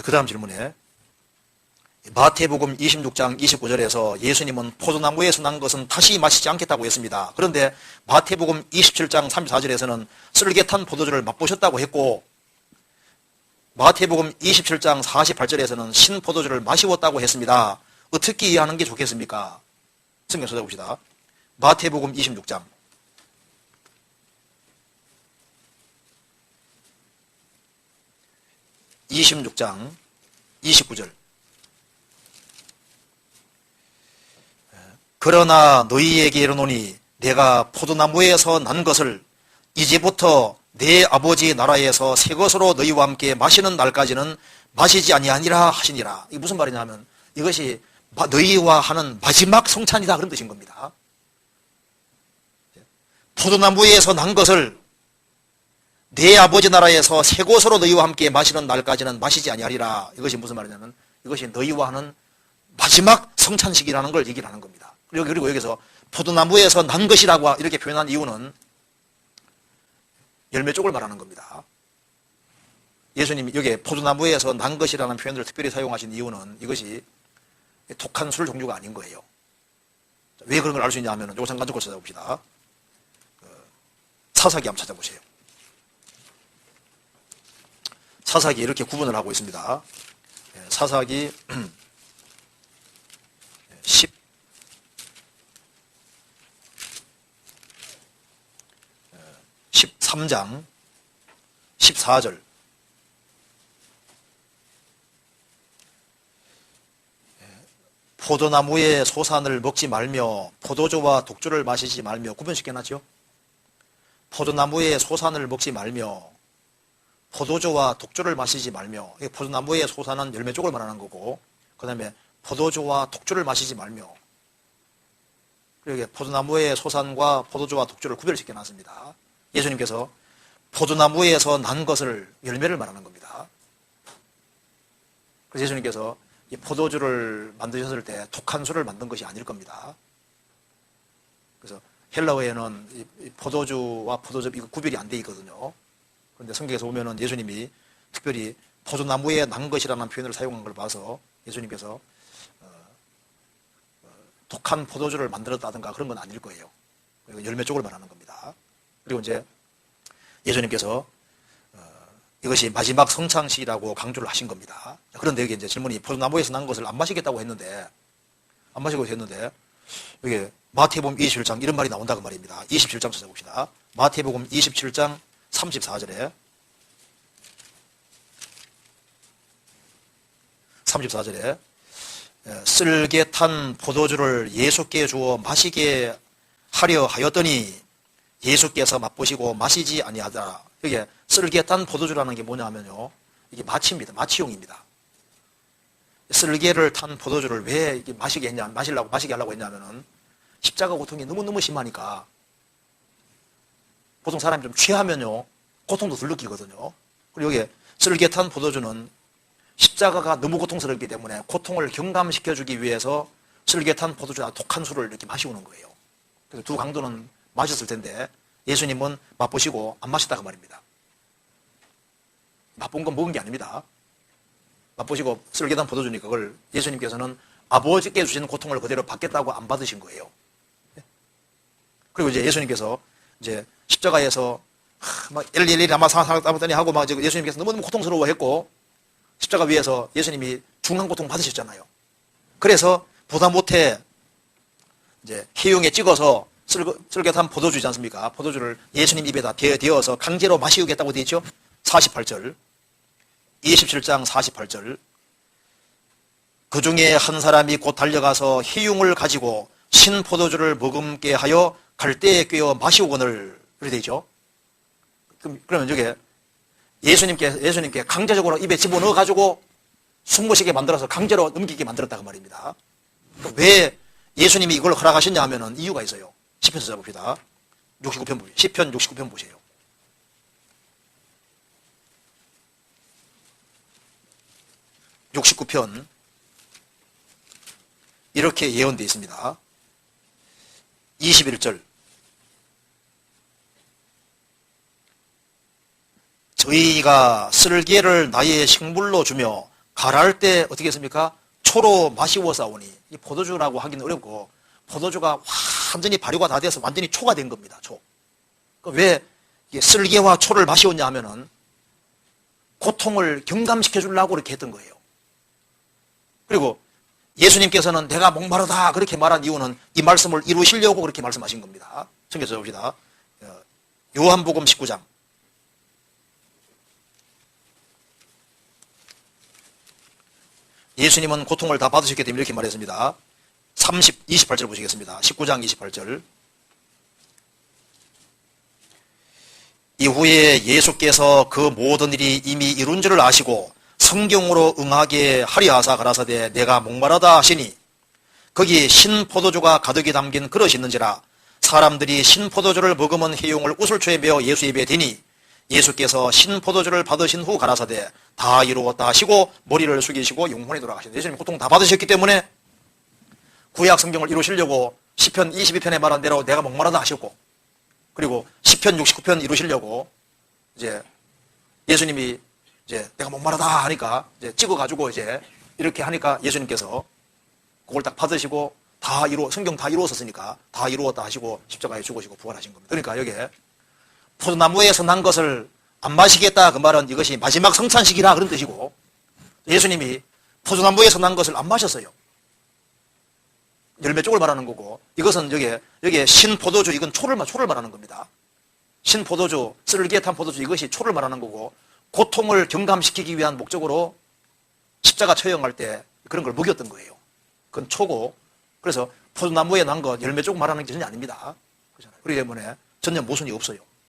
그 다음 질문에 마태복음 26장 29절에서 예수님은 포도나무에서 난 것은 다시 마시지 않겠다고 했습니다. 그런데 마태복음 27장 34절에서는 쓸개탄 포도주를 맛보셨다고 했고 마태복음 27장 48절에서는 신포도주를 마시웠다고 했습니다. 어떻게 이해하는 게 좋겠습니까? 성경 찾아봅시다. 마태복음 26장 29절 그러나 너희에게 이르노니 내가 포도나무에서 난 것을 이제부터 내 아버지 나라에서 새 것으로 너희와 함께 마시는 날까지는 마시지 아니하니라 하시니라. 이게 무슨 말이냐면 이것이 너희와 하는 마지막 성찬이다 그런 뜻인 겁니다. 포도나무에서 난 것을 내 아버지 나라에서 새 것으로 너희와 함께 마시는 날까지는 마시지 아니하리라. 이것이 무슨 말이냐면 이것이 너희와 하는 마지막 성찬식이라는 걸 얘기를 하는 겁니다. 그리고 여기서 포도나무에서 난 것이라고 이렇게 표현한 이유는 열매 쪽을 말하는 겁니다. 예수님이 여기에 포도나무에서 난 것이라는 표현을 특별히 사용하신 이유는 이것이 독한 술 종류가 아닌 거예요. 왜 그런 걸 알 수 있냐 하면 요거 잠깐 듣고 찾아봅시다. 사사기 한번 찾아보세요. 사사기 이렇게 구분을 하고 있습니다. 사사기 13장 14절 포도나무의 소산을 먹지 말며 포도주와 독주를 마시지 말며 구분시켜놨죠. 포도나무의 소산을 먹지 말며 포도주와 독주를 마시지 말며 포도나무의 소산은 열매 쪽을 말하는 거고 그 다음에 포도주와 독주를 마시지 말며 그리고 포도나무의 소산과 포도주와 독주를 구별시켜놨습니다. 예수님께서 포도나무에서 난 것을 열매를 말하는 겁니다. 그래서 예수님께서 이 포도주를 만드셨을 때 독한 술을 만든 것이 아닐 겁니다. 그래서 헬라어에는 이 포도주와 포도즙 이거 구별이 안 돼 있거든요. 그런데 성경에서 보면은 예수님이 특별히 포도나무에 난 것이라는 표현을 사용한 걸 봐서 예수님께서 독한 포도주를 만들었다든가 그런 건 아닐 거예요. 열매 쪽을 말하는 겁니다. 그리고 이제 예수님께서 이것이 마지막 성찬식이라고 강조를 하신 겁니다. 그런데 여기 이제 질문이 포도나무에서 난 것을 안 마시겠다고 했는데 여기 마태복음 27장 이런 말이 나온다고 말입니다. 27장 찾아봅시다. 마태복음 27장 34절에 쓸개 탄 포도주를 예수께 주어 마시게 하려 하였더니 예수께서 맛보시고 마시지 아니하더라. 여기 쓸개 탄 포도주라는 게 뭐냐 하면요. 이게 마취입니다. 마취용입니다. 쓸개를 탄 포도주를 왜 마시게 하려고 했냐면은 십자가 고통이 너무너무 심하니까 보통 사람이 좀 취하면요. 고통도 덜 느끼거든요. 그리고 여기 쓸개 탄 포도주는 십자가가 너무 고통스럽기 때문에 고통을 경감시켜주기 위해서 쓸개 탄 포도주나 독한 술을 이렇게 마시우는 거예요. 그래서 두 강도는 마셨을 텐데 예수님은 맛보시고 안 마셨다고 말입니다. 맛본 건 먹은 게 아닙니다. 맛보시고 쓸개 탄 포도주니까 그걸 예수님께서는 아버지께 주시는 고통을 그대로 받겠다고 안 받으신 거예요. 그리고 이제 예수님께서 이제 십자가에서 막 엘리엘리 라마 사박다니 하고 막 예수님께서 너무너무 고통스러워했고 십자가 위에서 예수님이 중한 고통 받으셨잖아요. 그래서 부담 못해 이제 해용에 찍어서 쓸개 탄 포도주지 않습니까? 포도주를 예수님 입에다 대어서 강제로 마시우겠다고 되어 있죠. 48절 27장 48절 그 중에 한 사람이 곧 달려가서 해용을 가지고 신 포도주를 머금게 하여 갈대에 꿰어 마시우거늘 그렇게 되어 있죠. 그러면 저게 예수님께 강제적으로 입에 집어넣어 가지고 숨모시게 만들어서 강제로 넘기게 만들었다고 말입니다. 왜 예수님이 이걸 허락하셨냐 하면은 이유가 있어요. 시편 찾아봅시다. 69편 보세요. 시편 69편 보세요. (69편) 이렇게 예언되어 있습니다. 21절 저희가 쓸개를 나의 식물로 주며 가라할 때 어떻게 했습니까? 초로 마시워 싸우니. 이 포도주라고 하기는 어렵고 포도주가 완전히 발효가 다 돼서 완전히 초가 된 겁니다. 초. 왜 쓸개와 초를 마시웠냐 하면은 고통을 경감시켜 주려고 그렇게 했던 거예요. 그리고 예수님께서는 내가 목마르다 그렇게 말한 이유는 이 말씀을 이루시려고 그렇게 말씀하신 겁니다. 청겨서 봅시다. 요한복음 19장. 예수님은 고통을 다 받으셨기 때문에 이렇게 말했습니다. 28절 보시겠습니다. 19장 28절. 이후에 예수께서 그 모든 일이 이미 이룬 줄을 아시고 성경으로 응하게 하리 하사 가라사대 내가 목마르다 하시니 거기 신포도주가 가득히 담긴 그릇이 있는지라 사람들이 신포도주를 머금은 해용을 우슬초에 메어 예수 입에 대니 예수께서 신포도주를 받으신 후 가라사대 다 이루었다 하시고 머리를 숙이시고 영혼에 돌아가시니 예수님 고통 다 받으셨기 때문에 구약 성경을 이루시려고 시편 22편에 말한 대로 내가 목마르다 하셨고 그리고 시편 69편 이루시려고 이제 예수님이 이제 내가 목마르다 하니까 이제 찍어가지고 이제 이렇게 하니까 예수님께서 그걸 딱 받으시고 성경 다 이루었었으니까 다 이루었다 하시고 십자가에 죽으시고 부활하신 겁니다. 그러니까 여기에 포도나무에서 난 것을 안 마시겠다 그 말은 이것이 마지막 성찬식이라 그런 뜻이고 예수님이 포도나무에서 난 것을 안 마셨어요. 열매 쪽을 말하는 거고 이것은 여기에 신포도주 이건 초를 말하는 겁니다. 신포도주, 쓸개 탄 포도주 이것이 초를 말하는 거고 고통을 경감시키기 위한 목적으로 십자가 처형할 때 그런 걸 먹였던 거예요. 그건 초고 그래서 포도나무에 난 것 열매 쪽 말하는 게 전혀 아닙니다. 그렇기 때문에 전혀 모순이 없어요.